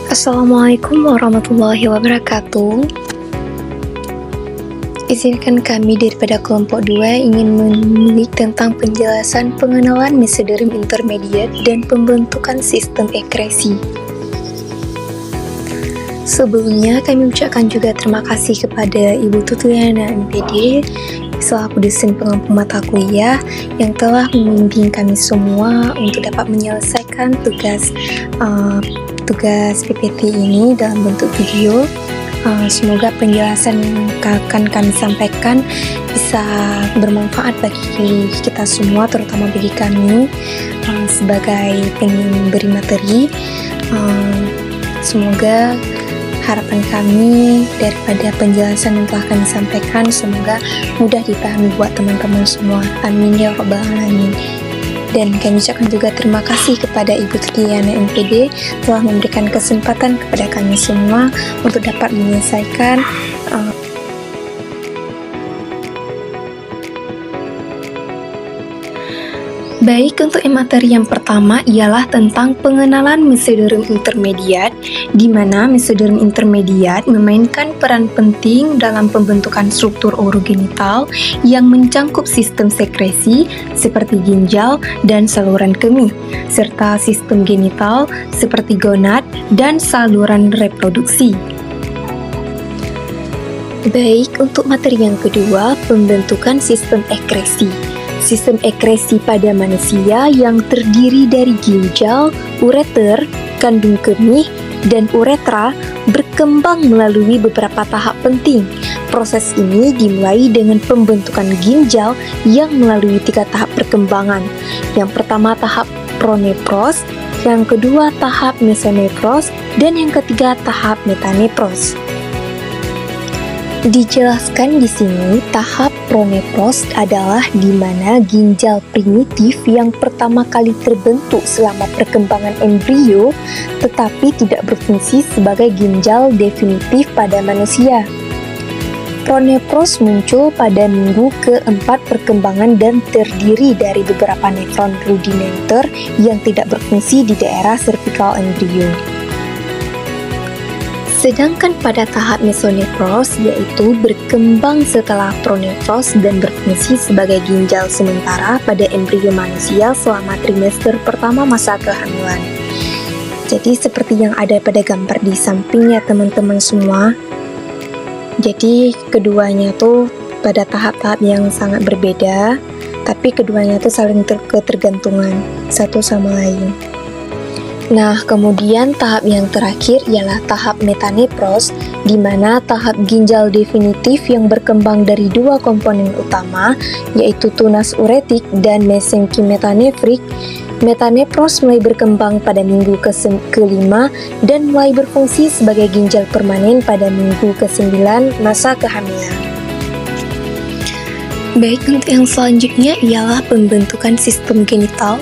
Assalamualaikum warahmatullahi wabarakatuh. Izinkan kami daripada kelompok 2 ingin mengulik tentang penjelasan pengenalan mesoderm intermediate dan pembentukan sistem ekresi. Sebelumnya kami ucapkan juga terima kasih kepada Ibu Tutuyana MPD selaku dosen pengampu mata kuliah yang telah membimbing kami semua untuk dapat menyelesaikan tugas PPT ini dalam bentuk video. Semoga penjelasan yang akan kami sampaikan bisa bermanfaat bagi kita semua, terutama bagi kami sebagai pemberi materi. Semoga harapan kami daripada penjelasan yang telah kami sampaikan semoga mudah dipahami buat teman-teman semua. Amin ya rabbal alamin. Dan kami ucapkan juga terima kasih kepada Ibu Tutuyana MPD telah memberikan kesempatan kepada kami semua untuk dapat menyelesaikan Baik, untuk materi yang pertama ialah tentang pengenalan mesoderm intermediate, di mana mesoderm intermediate memainkan peran penting dalam pembentukan struktur urogenital yang mencangkup sistem sekresi seperti ginjal dan saluran kemih, serta sistem genital seperti gonad dan saluran reproduksi. Baik, untuk materi yang kedua, pembentukan sistem ekresi. Sistem ekresi pada manusia yang terdiri dari ginjal, ureter, kandung kemih, dan uretra berkembang melalui beberapa tahap penting. Proses ini dimulai dengan pembentukan ginjal yang melalui 3 tahap perkembangan. Yang pertama tahap pronefros, yang kedua tahap mesonefros, dan yang ketiga tahap metanefros. Dijelaskan di sini, tahap pronefros adalah di mana ginjal primitif yang pertama kali terbentuk selama perkembangan embrio tetapi tidak berfungsi sebagai ginjal definitif pada manusia. Pronefros muncul pada minggu ke-4 perkembangan dan terdiri dari beberapa nefron rudimenter yang tidak berfungsi di daerah cervical embrio. Sedangkan pada tahap mesonefros, yaitu berkembang setelah pronefros dan berfungsi sebagai ginjal sementara pada embrio manusia selama trimester pertama masa kehamilan. Jadi seperti yang ada pada gambar di sampingnya teman-teman semua. Jadi keduanya tuh pada tahap-tahap yang sangat berbeda, tapi keduanya tuh saling ketergantungan satu sama lain. Nah, kemudian tahap yang terakhir ialah tahap metanefros, di mana tahap ginjal definitif yang berkembang dari 2 komponen utama, yaitu tunas uretik dan mesenki metanefrik. Metanefros mulai berkembang pada minggu ke-5 dan mulai berfungsi sebagai ginjal permanen pada minggu ke-9 masa kehamilan. Baik, untuk yang selanjutnya ialah pembentukan sistem genital,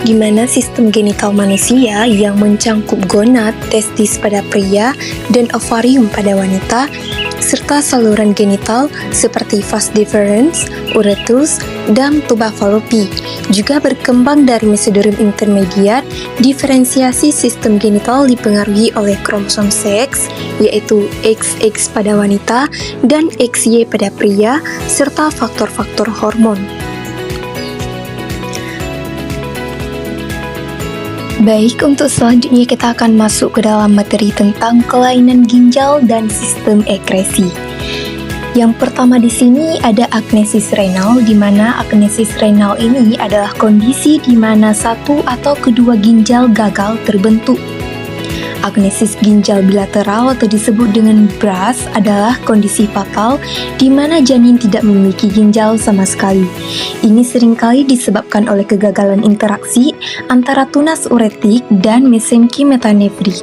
di mana sistem genital manusia yang mencangkup gonad, testis pada pria, dan ovarium pada wanita, serta saluran genital seperti vas deferens, uretus, dan tuba fallopi, juga berkembang dari mesoderm intermediate. Diferensiasi sistem genital dipengaruhi oleh kromosom seks, yaitu XX pada wanita dan XY pada pria, serta faktor-faktor hormon. Baik, untuk selanjutnya kita akan masuk ke dalam materi tentang kelainan ginjal dan sistem ekresi. Yang pertama di sini ada agnesis renal, di mana agnesis renal ini adalah kondisi di mana satu atau kedua ginjal gagal terbentuk. Agnesis ginjal bilateral atau disebut dengan BRAS adalah kondisi fatal di mana janin tidak memiliki ginjal sama sekali. Ini seringkali disebabkan oleh kegagalan interaksi antara tunas uretik dan mesenki metanefrik.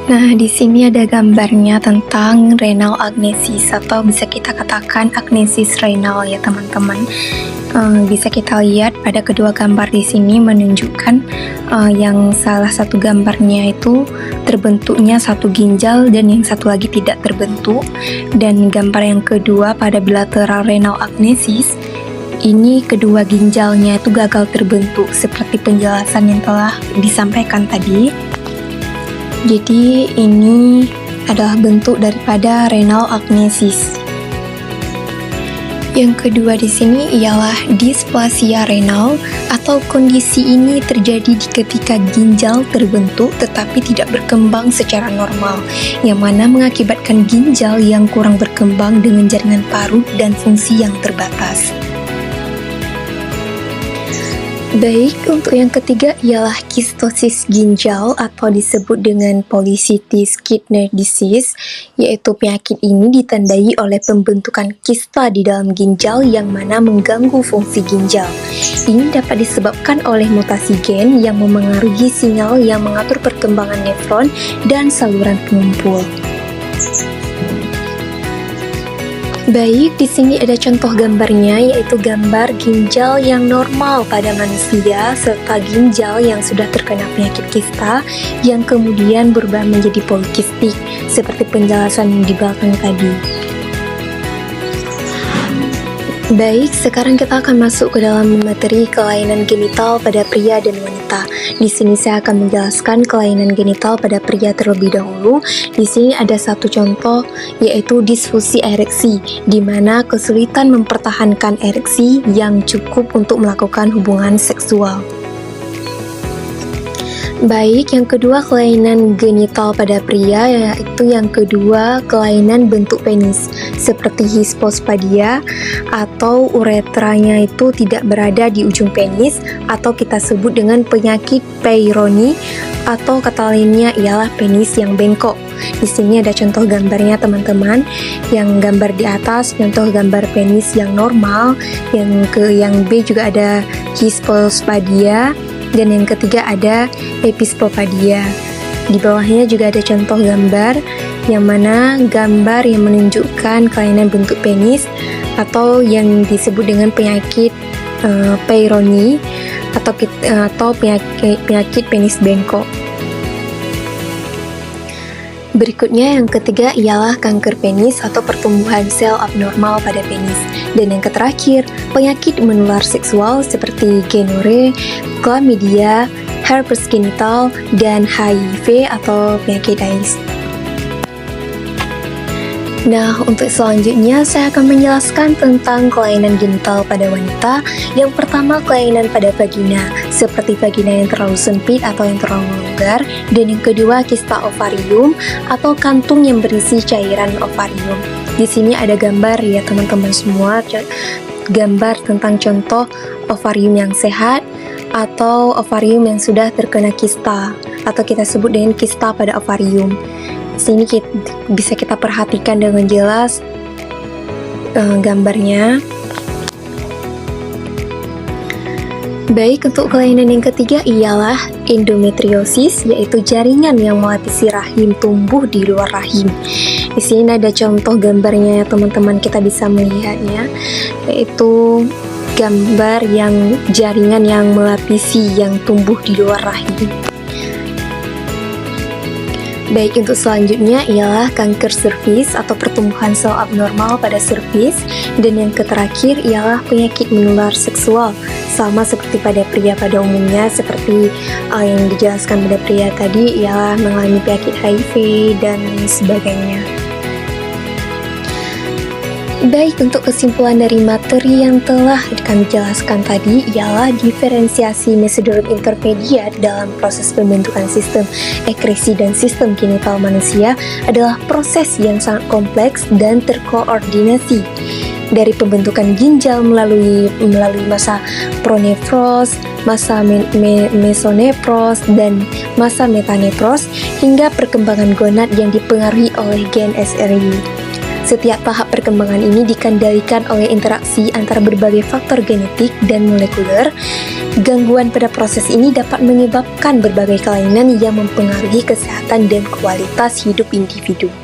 Nah, di sini ada gambarnya tentang renal agnesis atau bisa kita katakan agnesis renal ya teman-teman. Bisa kita lihat pada kedua gambar di sini menunjukkan yang salah satu gambarnya itu terbentuknya satu ginjal dan yang satu lagi tidak terbentuk, dan gambar yang kedua pada bilateral renal agnesis ini kedua ginjalnya itu gagal terbentuk seperti penjelasan yang telah disampaikan tadi. Jadi ini adalah bentuk daripada renal agnesis. Yang kedua di sini ialah displasia renal, atau kondisi ini terjadi ketika ginjal terbentuk tetapi tidak berkembang secara normal, yang mana mengakibatkan ginjal yang kurang berkembang dengan jaringan parut dan fungsi yang terbatas. Baik, untuk yang ketiga ialah kistosis ginjal atau disebut dengan polycystic kidney disease, yaitu penyakit ini ditandai oleh pembentukan kista di dalam ginjal yang mana mengganggu fungsi ginjal. Ini dapat disebabkan oleh mutasi gen yang memengaruhi sinyal yang mengatur perkembangan nefron dan saluran pengumpul. Baik, di sini ada contoh gambarnya, yaitu gambar ginjal yang normal pada manusia serta ginjal yang sudah terkena penyakit kista yang kemudian berubah menjadi polikistik seperti penjelasan di belakang tadi. Baik, sekarang kita akan masuk ke dalam materi kelainan genital pada pria dan wanita. Di sini saya akan menjelaskan kelainan genital pada pria terlebih dahulu. Di sini ada satu contoh, yaitu disfusi ereksi, di mana kesulitan mempertahankan ereksi yang cukup untuk melakukan hubungan seksual. Baik, yang kedua kelainan genital pada pria, yaitu yang kedua kelainan bentuk penis seperti hispospadia atau uretranya itu tidak berada di ujung penis, atau kita sebut dengan penyakit Peyronie, atau kata lainnya ialah penis yang bengkok. Di sini ada contoh gambarnya teman-teman. Yang gambar di atas contoh gambar penis yang normal, yang B juga ada hispospadia, dan yang ketiga ada epispopadia. Di bawahnya juga ada contoh gambar, yang mana gambar yang menunjukkan kelainan bentuk penis atau yang disebut dengan penyakit Peyronie atau penyakit penis bengkok. Berikutnya yang ketiga ialah kanker penis atau pertumbuhan sel abnormal pada penis. Dan yang terakhir, penyakit menular seksual seperti gonorrhea, chlamydia, herpes genital, dan HIV atau penyakit AIDS. Nah, untuk selanjutnya saya akan menjelaskan tentang kelainan genital pada wanita. Yang pertama, kelainan pada vagina, seperti vagina yang terlalu sempit atau yang terlalu longgar. Dan yang kedua, kista ovarium atau kantung yang berisi cairan ovarium. Di sini ada gambar ya teman-teman semua, gambar tentang contoh ovarium yang sehat atau ovarium yang sudah terkena kista, atau kita sebut dengan kista pada ovarium. Sini bisa kita perhatikan dengan jelas gambarnya. Baik, untuk kelainan yang ketiga ialah endometriosis, yaitu jaringan yang melapisi rahim tumbuh di luar rahim. Di sini ada contoh gambarnya ya teman-teman, kita bisa melihatnya, yaitu gambar yang jaringan yang melapisi yang tumbuh di luar rahim. Baik, untuk selanjutnya ialah kanker serviks atau pertumbuhan sel abnormal pada serviks. Dan yang terakhir ialah penyakit menular seksual, sama seperti pada pria pada umumnya, seperti yang dijelaskan pada pria tadi ialah mengalami penyakit HIV dan sebagainya. Baik, untuk kesimpulan dari materi yang telah kami jelaskan tadi ialah diferensiasi mesoderm intermediat dalam proses pembentukan sistem ekresi dan sistem genital manusia adalah proses yang sangat kompleks dan terkoordinasi. Dari pembentukan ginjal melalui masa pronefros, masa mesonefros, dan masa metanefros, hingga perkembangan gonad yang dipengaruhi oleh gen SRY. Setiap tahap perkembangan ini dikendalikan oleh interaksi antara berbagai faktor genetik dan molekuler. Gangguan pada proses ini dapat menyebabkan berbagai kelainan yang mempengaruhi kesehatan dan kualitas hidup individu.